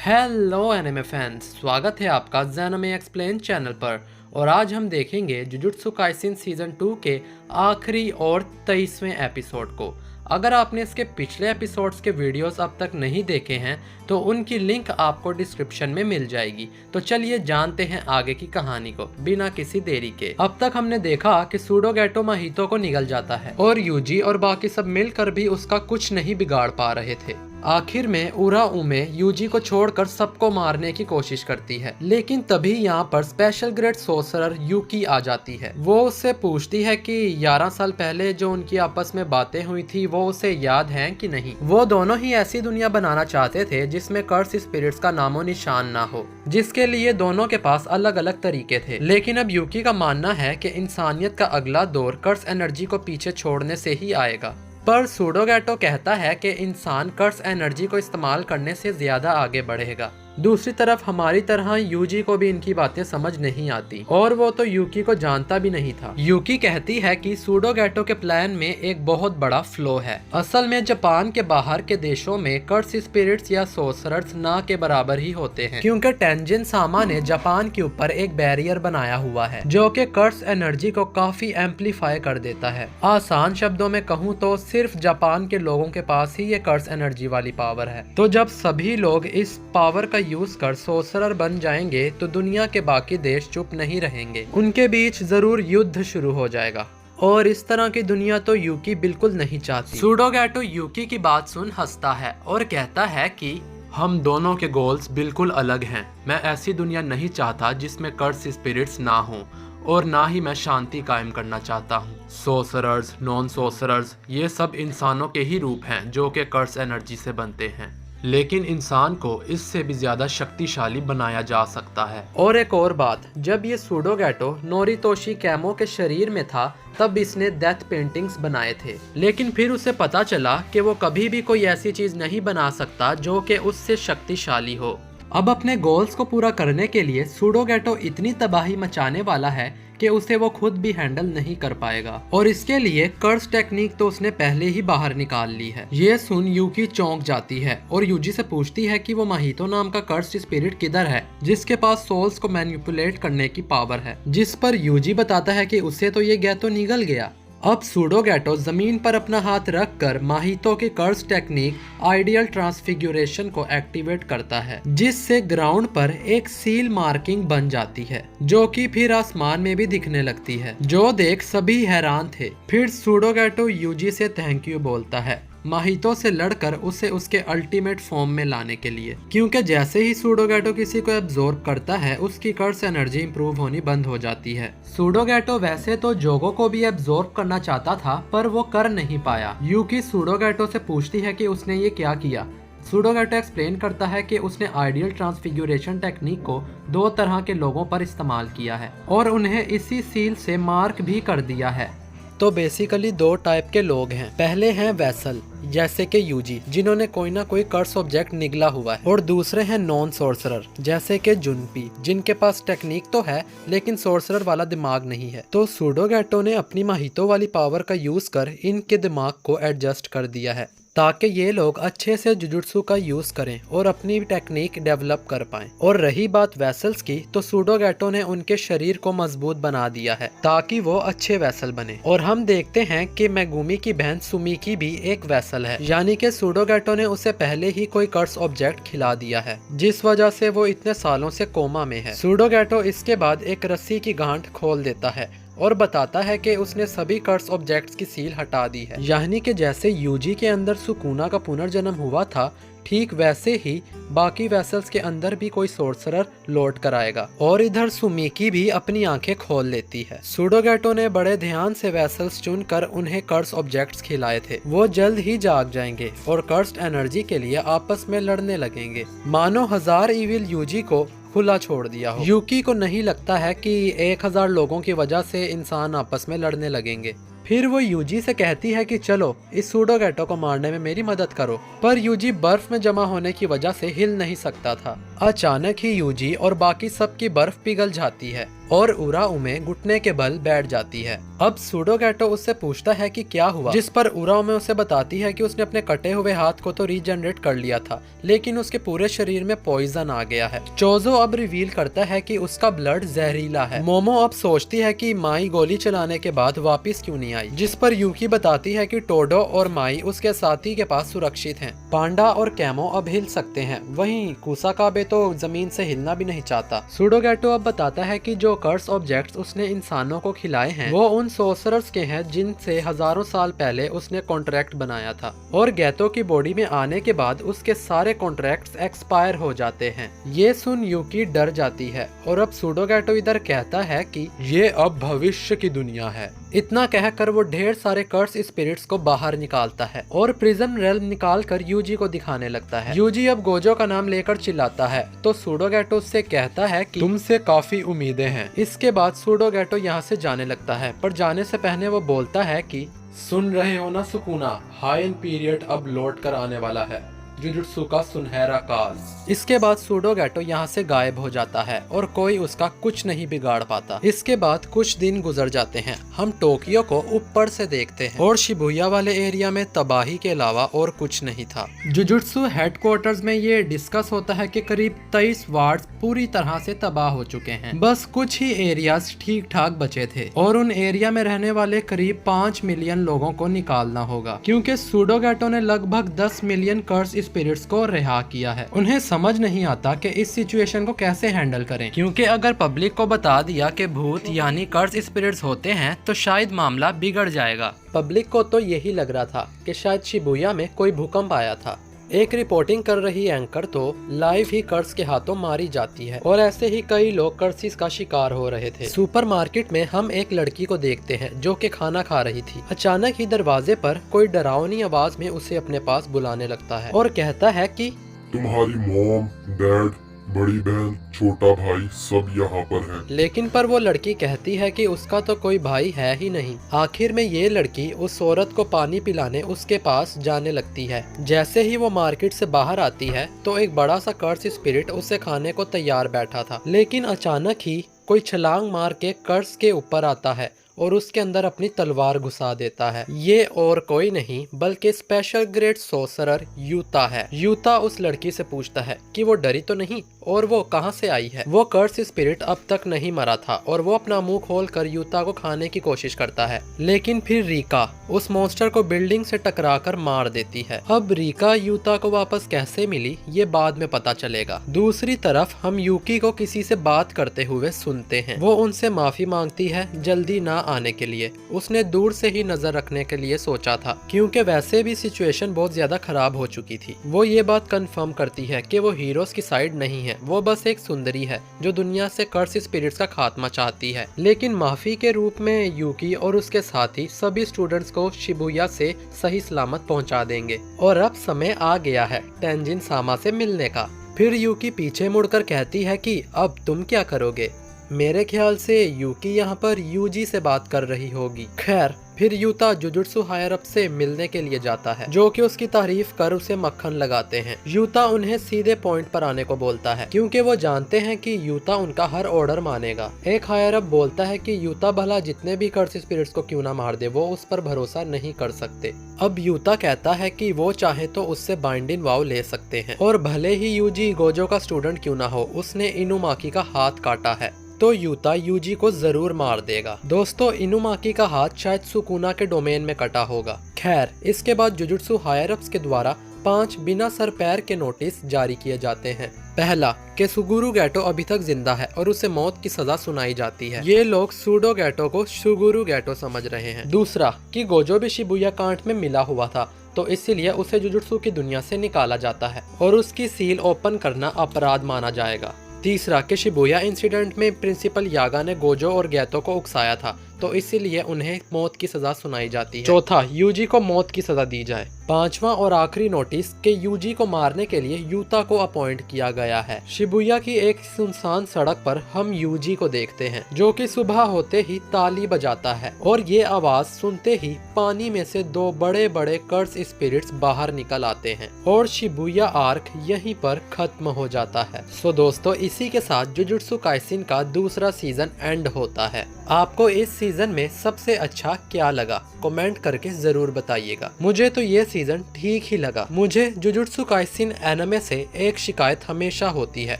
Hello anime fans, स्वागत है आपका ज़ेनोमे एक्सप्लेन चैनल पर। और आज हम देखेंगे जुजुत्सु काइसेन सीज़न 2 के आखिरी और 23वें एपिसोड को। अगर आपने इसके पिछले एपिसोड्स के वीडियोस अब तक नहीं देखे हैं तो उनकी लिंक आपको डिस्क्रिप्शन में मिल जाएगी। तो चलिए जानते हैं आगे की कहानी को बिना किसी देरी के। अब तक हमने देखा कि सूडोगेटो माहितो को निगल जाता है और यूजी और बाकी सब मिलकर भी उसका कुछ नहीं बिगाड़ पा रहे थे। आखिर में उरा उमे यूजी को छोड़कर सबको मारने की कोशिश करती है, लेकिन तभी यहाँ पर स्पेशल ग्रेड सोर्सरर यूकी आ जाती है। वो उससे पूछती है कि 11 साल पहले जो उनकी आपस में बातें हुई थी वो उसे याद हैं कि नहीं। वो दोनों ही ऐसी दुनिया बनाना चाहते थे जिसमें कर्स स्पिरिट्स का नामो निशान ना हो, जिसके लिए दोनों के पास अलग अलग तरीके थे। लेकिन अब यूकी का मानना है कि इंसानियत का अगला दौर कर्स एनर्जी को पीछे छोड़ने से ही आएगा। पर सूडोगेटो कहता है कि इंसान कर्स एनर्जी को इस्तेमाल करने से ज्यादा आगे बढ़ेगा। दूसरी तरफ हमारी तरह यूजी को भी इनकी बातें समझ नहीं आती और वो तो यूकी को जानता भी नहीं था। यूकी कहती है कि सूडोगेटो के प्लान में एक बहुत बड़ा फ्लॉ है। असल में जापान के बाहर के देशों में कर्स स्पिरिट्स या सोर्सरर्स ना के बराबर ही होते हैं, क्योंकि टेंजिन सामा ने जापान के ऊपर एक बैरियर बनाया हुआ है जो कि कर्स एनर्जी को काफी एम्पलीफाई कर देता है। आसान शब्दों में कहूँ तो सिर्फ जापान के लोगों के पास ही ये कर्स एनर्जी वाली पावर है। तो जब सभी लोग इस पावर का यूज कर सोर्सरर बन जाएंगे तो दुनिया के बाकी देश चुप नहीं रहेंगे, उनके बीच जरूर युद्ध शुरू हो जाएगा। और इस तरह की दुनिया तो यूकी बिल्कुल नहीं चाहती। सूडोगेटो यूकी की बात सुन हंसता है और कहता है कि हम दोनों के गोल्स बिल्कुल अलग हैं। मैं ऐसी दुनिया नहीं चाहता जिसमें कर्स स्पिरिट्स ना हो और ना ही मैं शांति कायम करना चाहता हूँ। सोर्सरर्स, नॉन सोर्सरर्स, ये सब इंसानों के ही रूप हैं जो कि कर्स एनर्जी से बनते हैं, लेकिन इंसान को इससे भी ज्यादा शक्तिशाली बनाया जा सकता है। और एक और बात, जब ये सूडोगेटो नोरितोशी कैमो के शरीर में था तब इसने डेथ पेंटिंग्स बनाए थे, लेकिन फिर उसे पता चला कि वो कभी भी कोई ऐसी चीज नहीं बना सकता जो कि उससे शक्तिशाली हो। अब अपने गोल्स को पूरा करने के लिए सूडोगेटो इतनी तबाही मचाने वाला है कि उसे वो खुद भी हैंडल नहीं कर पाएगा और इसके लिए कर्स टेक्निक तो उसने पहले ही बाहर निकाल ली है। ये सुन यूकी चौंक जाती है और यूजी से पूछती है कि वो माहितो नाम का कर्स स्पिरिट किधर है जिसके पास सोल्स को मैनिपुलेट करने की पावर है, जिस पर यूजी बताता है कि उसे तो ये गैतो निगल गया। अब सूडोगेटो जमीन पर अपना हाथ रखकर माहितो की कर्स टेक्निक आइडियल ट्रांसफिग्यूरेशन को एक्टिवेट करता है, जिससे ग्राउंड पर एक सील मार्किंग बन जाती है जो कि फिर आसमान में भी दिखने लगती है, जो देख सभी हैरान थे। फिर सूडोगेटो यूजी से थैंक यू बोलता है माहितो से लड़कर उसे उसके अल्टीमेट फॉर्म में लाने के लिए, क्योंकि जैसे ही सूडोगेटो किसी को एब्जॉर्ब करता है उसकी कर्स एनर्जी इंप्रूव होनी बंद हो जाती है। सूडोगेटो वैसे तो जोगो को भी एब्जॉर्ब करना चाहता था पर वो कर नहीं पाया। यूकी सूडोगेटो से पूछती है कि उसने ये क्या किया। सूडोगेटो एक्सप्लेन करता है कि उसने आइडियल ट्रांसफिग्यूरेशन टेक्निक को 2 तरह के लोगों पर इस्तेमाल किया है और उन्हें इसी सील से मार्क भी कर दिया है। तो बेसिकली 2 टाइप के लोग हैं। पहले हैं वैसल जैसे कि यूजी, जिन्होंने कोई ना कोई कर्स ऑब्जेक्ट निगला हुआ है, और दूसरे हैं नॉन सोर्सरर जैसे कि जुनपी, जिनके पास टेक्निक तो है लेकिन सोर्सरर वाला दिमाग नहीं है। तो सूडोगेटो ने अपनी माहितो वाली पावर का यूज कर इनके दिमाग को एडजस्ट कर दिया है ताकि ये लोग अच्छे से जुजुत्सु का यूज करें और अपनी टेक्निक डेवलप कर पाएं। और रही बात वैसल्स की, तो सूडोगेटो ने उनके शरीर को मजबूत बना दिया है ताकि वो अच्छे वैसल बने। और हम देखते हैं कि मेगुमी की बहन सुमिकी भी एक वैसल है, यानी कि सूडोगेटो ने उसे पहले ही कोई कर्स ऑब्जेक्ट खिला दिया है जिस वजह से वो इतने सालों से कोमा में है। सूडोगेटो इसके बाद एक रस्सी की गांठ खोल देता है और बताता है कि उसने सभी कर्स ऑब्जेक्ट्स की सील हटा दी है, यानी कि जैसे यूजी के अंदर सुकुना का पुनर्जन्म हुआ था ठीक वैसे ही बाकी वेसल्स के अंदर भी कोई सोर्सरर लौट कर आएगा। और इधर सुमिकी भी अपनी आंखें खोल लेती है। सूडोगेटो ने बड़े ध्यान से वेसल्स चुनकर उन्हें कर्स ऑब्जेक्ट्स खिलाए थे। वो जल्द ही जाग जाएंगे और कर्स्ड एनर्जी के लिए आपस में लड़ने लगेंगे, मानो 1000 इविल यूजी को खुला छोड़ दिया हो। यूकी को नहीं लगता है कि 1000 लोगों की वजह से इंसान आपस में लड़ने लगेंगे। फिर वो यूजी से कहती है कि चलो इस सूडोगेटो को मारने में मेरी मदद करो, पर यूजी बर्फ में जमा होने की वजह से हिल नहीं सकता था। अचानक ही यूजी और बाकी सब की बर्फ पिघल जाती है और उराउमे घुटने के बल बैठ जाती है। अब सूडोगैटो उससे पूछता है कि क्या हुआ, जिस पर उराउमे उसे बताती है कि उसने अपने कटे हुए हाथ को तो रीजनरेट कर लिया था, लेकिन उसके पूरे शरीर में पॉइजन आ गया है। चोजो अब रिवील करता है कि उसका ब्लड जहरीला है। मोमो अब सोचती है कि माई गोली चलाने के बाद वापस क्यों नहीं आई, जिस पर यूकी बताती है कि टोडो और माई उसके साथी के पास सुरक्षित हैं। पांडा और कैमो अब हिल सकते हैं, वहीं कुसाकाबे तो जमीन से हिलना भी नहीं चाहता। सूडोगैटो अब बताता है कि जो कर्स ऑब्जेक्ट्स उसने इंसानों को खिलाए हैं वो उन सोर्सरर्स के हैं जिनसे हजारों साल पहले उसने कॉन्ट्रैक्ट बनाया था, और गैतो की बॉडी में आने के बाद उसके सारे कॉन्ट्रैक्ट्स एक्सपायर हो जाते हैं। ये सुन यूकी डर जाती है और अब सूडोगैटो इधर कहता है कि ये अब भविष्य की दुनिया है। इतना कहकर वो ढेर सारे कर्स स्पिरिट्स को बाहर निकालता है और प्रिज्म रेल्म निकाल कर यूजी को दिखाने लगता है। यूजी अब गोजो का नाम लेकर चिल्लाता है तो सूडोगैटो उससे कहता है कि तुमसे काफी उम्मीदें हैं। इसके बाद सूडोगैटो यहाँ से जाने लगता है, पर जाने से पहले वो बोलता है कि सुन रहे हो ना सुकुना, हाइन पीरियड अब लौट कर आने वाला है, जुजुत्सु का सुनहरा काल। इसके बाद सूडोगैटो यहाँ से गायब हो जाता है और कोई उसका कुछ नहीं बिगाड़ पाता। इसके बाद कुछ दिन गुजर जाते हैं। हम टोक्यो को ऊपर से देखते हैं और शिबुया वाले एरिया में तबाही के अलावा और कुछ नहीं था। जुजुत्सु हेडक्वार्टर्स में ये डिस्कस होता है कि करीब 23 वार्ड्स पूरी तरह से तबाह हो चुके हैं, बस कुछ ही एरियाज ठीक ठाक बचे थे और उन एरिया में रहने वाले करीब 5 मिलियन लोगों को निकालना होगा, क्योंकि सूडोगैटो ने लगभग 10 मिलियन कर्स स्पिरिट्स को रिहा किया है। उन्हें समझ नहीं आता कि इस सिचुएशन को कैसे हैंडल करें, क्योंकि अगर पब्लिक को बता दिया कि भूत यानी कर्स स्पिरिट्स होते हैं तो शायद मामला बिगड़ जाएगा। पब्लिक को तो यही लग रहा था कि शायद शिबुया में कोई भूकंप आया था। एक रिपोर्टिंग कर रही एंकर तो लाइव ही कर्स के हाथों मारी जाती है और ऐसे ही कई लोग कर्सिस का शिकार हो रहे थे। सुपरमार्केट में हम एक लड़की को देखते हैं जो कि खाना खा रही थी। अचानक ही दरवाजे पर कोई डरावनी आवाज में उसे अपने पास बुलाने लगता है और कहता है कि तुम्हारी मॉम, डैड, बड़ी बहन, छोटा भाई सब यहाँ पर है। लेकिन पर वो लड़की कहती है कि उसका तो कोई भाई है ही नहीं। आखिर में ये लड़की उस औरत को पानी पिलाने उसके पास जाने लगती है। जैसे ही वो मार्केट से बाहर आती है तो एक बड़ा सा कर्स स्पिरिट उसे खाने को तैयार बैठा था, लेकिन अचानक ही कोई छलांग मार के कर्स के ऊपर आता है और उसके अंदर अपनी तलवार घुसा देता है। ये और कोई नहीं बल्कि स्पेशल ग्रेड सोर्सरर यूता है। यूता उस लड़की से पूछता है कि वो डरी तो नहीं और वो कहाँ से आई है। वो कर्स स्पिरिट अब तक नहीं मरा था और वो अपना मुंह खोलकर यूता को खाने की कोशिश करता है, लेकिन फिर रीका उस मॉन्स्टर को बिल्डिंग से टकराकर मार देती है। अब रीका यूता को वापस कैसे मिली ये बाद में पता चलेगा। दूसरी तरफ हम यूकी को किसी से बात करते हुए सुनते हैं। वो उनसे माफी मांगती है जल्दी ना आने के लिए। उसने दूर से ही नजर रखने के लिए सोचा था, क्योंकि वैसे भी सिचुएशन बहुत ज्यादा खराब हो चुकी थी। वो ये बात कंफर्म करती है कि वो हीरोज की साइड नहीं है, वो बस एक सुंदरी है जो दुनिया से कर्स स्पिरिट्स का खात्मा चाहती है। लेकिन माफी के रूप में यूकी और उसके साथी सभी स्टूडेंट्स को शिबुया से सही सलामत पहुंचा देंगे। और अब समय आ गया है टेंजिन सामा से मिलने का। फिर यूकी पीछे मुड़कर कहती है कि अब तुम क्या करोगे। मेरे ख्याल से यूकी यहाँ पर यूजी से बात कर रही होगी। खैर फिर यूता जुजुत्सु हायर अप से मिलने के लिए जाता है, जो कि उसकी तारीफ कर उसे मक्खन लगाते हैं। यूता उन्हें सीधे पॉइंट पर आने को बोलता है, क्योंकि वो जानते हैं कि यूता उनका हर ऑर्डर मानेगा। एक हायर अप बोलता है कि यूता भला जितने भी कर्स स्पिरिट्स को क्यों ना मार दे, वो उस पर भरोसा नहीं कर सकते। अब यूता कहता है कि वो चाहे तो उससे बाइंडिंग वाव ले सकते हैं, और भले ही यूजी गोजो का स्टूडेंट क्यों ना हो, उसने इनुमाकी का हाथ काटा है तो यूता यूजी को जरूर मार देगा। दोस्तों इनुमाकी का हाथ शायद सुकुना के डोमेन में कटा होगा। खैर इसके बाद जुजुत्सु हायर अप्स के द्वारा 5 बिना सर पैर के नोटिस जारी किए जाते हैं। पहला कि सुगुरु गैटो अभी तक जिंदा है और उसे मौत की सजा सुनाई जाती है। ये लोग सूडो गैटो को सुगुरु गैटो समझ रहे हैं। दूसरा कि गोजो भी शिबुया कांड में मिला हुआ था, तो इसीलिए उसे जुजुत्सु की दुनिया से निकाला जाता है और उसकी सील ओपन करना अपराध माना जाएगा। तीसरा कि शिबुया इंसिडेंट में प्रिंसिपल यागा ने गोजो और गैतो को उकसाया था, तो इसीलिए उन्हें मौत की सजा सुनाई जाती है। चौथा यूजी को मौत की सजा दी जाए। पांचवा और आखिरी नोटिस के यूजी को मारने के लिए यूता को अपॉइंट किया गया है। शिबुया की एक सुनसान सड़क पर हम यूजी को देखते हैं जो कि सुबह होते ही ताली बजाता है और ये आवाज सुनते ही पानी में से दो बड़े बड़े कर्स स्पिरिट्स बाहर निकल आते हैं और शिबुया आर्क यहीं पर खत्म हो जाता है। सो दोस्तों, इसी के साथ जुजुत्सु काइसेन का दूसरा सीजन एंड होता है। आपको इस सीजन में सबसे अच्छा क्या लगा कमेंट करके जरूर बताइएगा। मुझे तो ये सीजन ठीक ही लगा। मुझे जुजुत्सु काइसेन एनिमे से एक शिकायत हमेशा होती है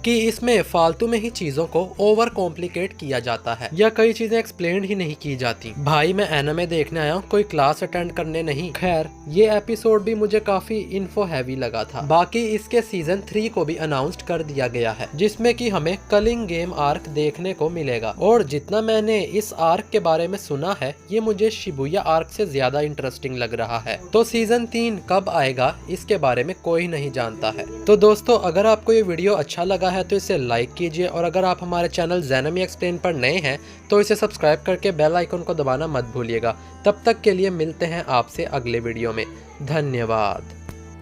कि इसमें फालतू में ही चीजों को ओवर कॉम्प्लिकेट किया जाता है या कई चीजें एक्सप्लेन ही नहीं की जाती। भाई मैं एनिमे देखने आया हूँ, कोई क्लास अटेंड करने नहीं। खैर, ये एपिसोड भी मुझे काफी इन्फो हैवी लगा था। बाकी इसके सीजन 3 को भी अनाउंस्ड कर दिया गया है जिसमें कि हमें कलिंग गेम आर्क देखने को मिलेगा और जितना मैंने इस आर्क के बारे में सुना है ये मुझे शिबुया आर्क से ज्यादा इंटरेस्टिंग लग रहा है। तो सीजन 3 कब आएगा इसके बारे में कोई नहीं जानता है। तो दोस्तों, अगर आपको ये वीडियो अच्छा लगा है तो इसे लाइक कीजिए और अगर आप हमारे चैनल ज़ैनमी एक्सप्लेन पर नए हैं तो इसे सब्सक्राइब करके बेल आइकन को दबाना मत भूलिएगा। तब तक के लिए मिलते हैं आपसे अगले वीडियो में। धन्यवाद।